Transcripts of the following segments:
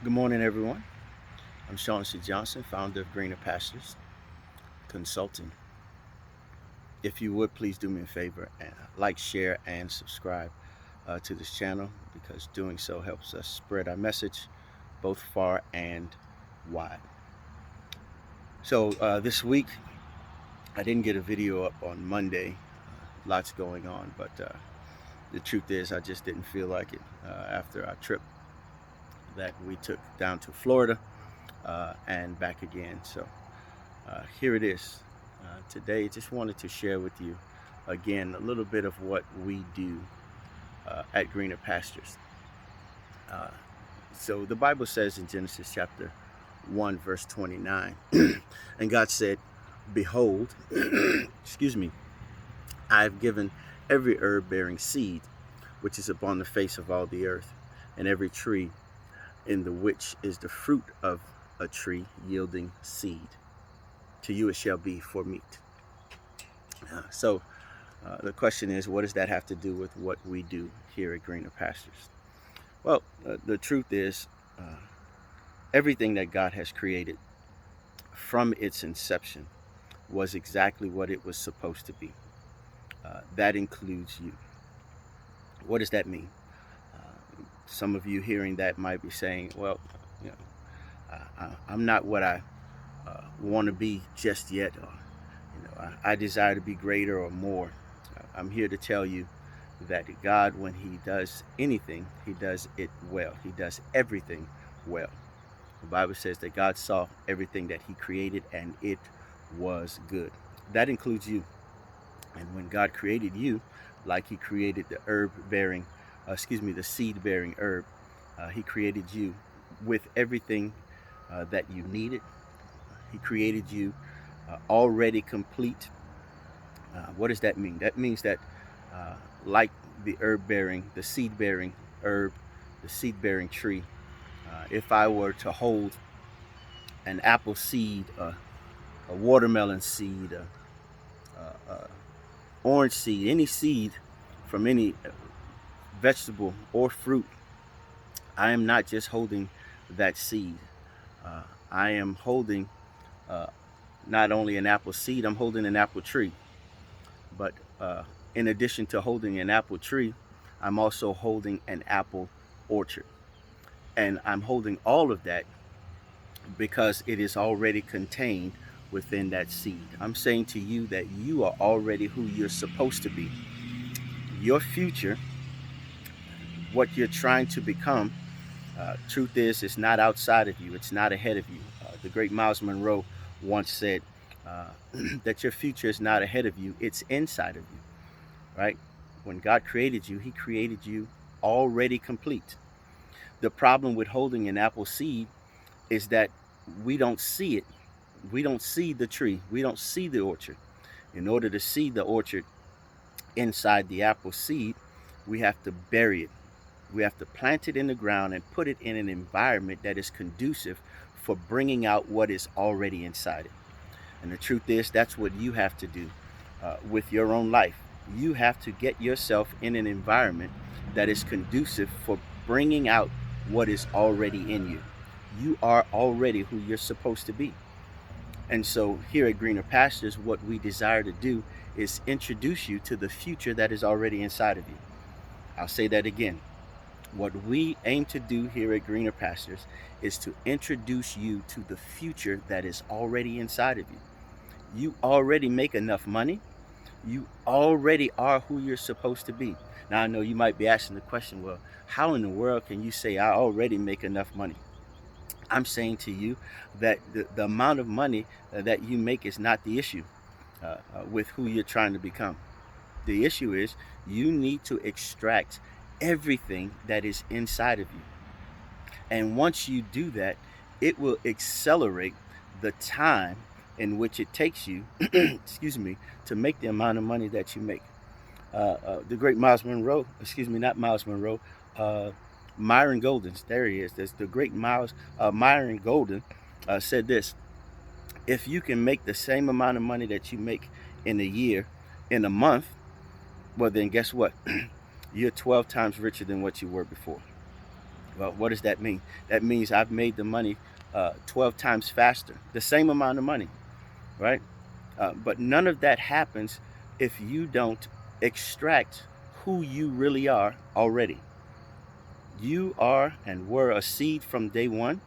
Good morning, everyone. I'm Sean C. Johnson, founder of Greener Pastures Consulting. If you would please do me a favor and like, share, and subscribe to this channel because doing so helps us spread our message both far and wide. So this week, I didn't get a video up on Monday. Lots going on, but the truth is, I just didn't feel like it after our trip that we took down to Florida and back again. So here it is. Today, just wanted to share with you again a little bit of what we do at Greener Pastures. Uh, so the Bible says in Genesis chapter 1, verse 29, and God said, Behold, excuse me, I have given every herb bearing seed which is upon the face of all the earth, and every tree in the which is the fruit of a tree yielding seed. To you it shall be for meat. So the question is, what does that have to do with what we do here at Greener Pastures? Well, the truth is, everything that God has created from its inception was exactly what it was supposed to be. That includes you. What does that mean? Some of you hearing that might be saying, well, you know, I'm not what I want to be just yet, or I desire to be greater or more. I'm here to tell you that God, when He does anything, He does it well. He does everything well. The Bible says that God saw everything that He created and it was good. That includes you. And when God created you, like He created the the seed bearing herb, He created you with everything that you needed. He created you already complete. What does that mean? That means that, like the seed bearing herb, the seed bearing tree, if I were to hold an apple seed, a watermelon seed, a orange seed, any seed from any vegetable or fruit, I am not just holding that seed. I am holding uh, not only an apple seed, I'm holding an apple tree. But in addition to holding an apple tree, I'm also holding an apple orchard. And I'm holding all of that because it is already contained within that seed. I'm saying to you that you are already who you're supposed to be. Your future, what you're trying to become, truth is, it's not outside of you, it's not ahead of you. The great Miles Monroe once said that your future is not ahead of you, it's inside of you, right? When God created you, He created you already complete. The problem with holding an apple seed is that we don't see it. We don't see the tree. We don't see the orchard. In order to see the orchard inside the apple seed, we have to bury it. We have to plant it in the ground and put it in an environment that is conducive for bringing out what is already inside it. And the truth is, that's what you have to do with your own life. You have to get yourself in an environment that is conducive for bringing out what is already in you. You are already who you're supposed to be. And so, here at Greener Pastures, what we desire to do is introduce you to the future that is already inside of you. I'll say that again. What we aim to do here at Greener Pastures is to introduce you to the future that is already inside of you. You already make enough money. You already are who you're supposed to be. Now, I know you might be asking the question, well, how in the world can you say I already make enough money? I'm saying to you that the amount of money that you make is not the issue with who you're trying to become. The issue is you need to extract everything that is inside of you. And once you do that, it will accelerate the time in which it takes you, excuse me, to make the amount of money that you make. The great Miles Monroe, excuse me, not Miles Monroe, Myron Golden, there he is. There's the great Myron Golden said this: if you can make the same amount of money that you make in a year, in a month, well, then guess what? You're 12 times richer than what you were before. Well, what does that mean? That means I've made the money 12 times faster, the same amount of money, right? But none of that happens if you don't extract who you really are already. You are and were a seed from day one,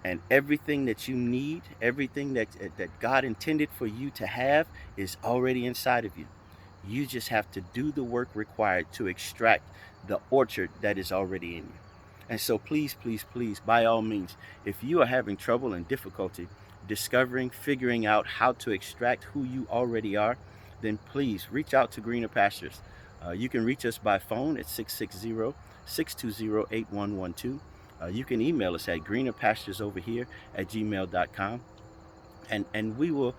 and everything that you need, everything that God intended for you to have is already inside of you. You just have to do the work required to extract the orchard that is already in you. And so please, please, please, by all means, if you are having trouble and difficulty figuring out how to extract who you already are, then please reach out to Greener Pastures. You can reach us by phone at 660-620-8112. You can email us at greenerpasturesoverhere@gmail.com. And we will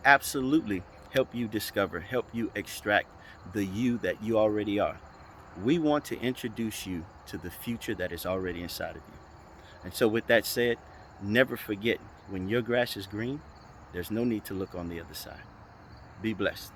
absolutely help you discover, help you extract the you that you already are. We want to introduce you to the future that is already inside of you. And so with that said, never forget, when your grass is green, there's no need to look on the other side. Be blessed.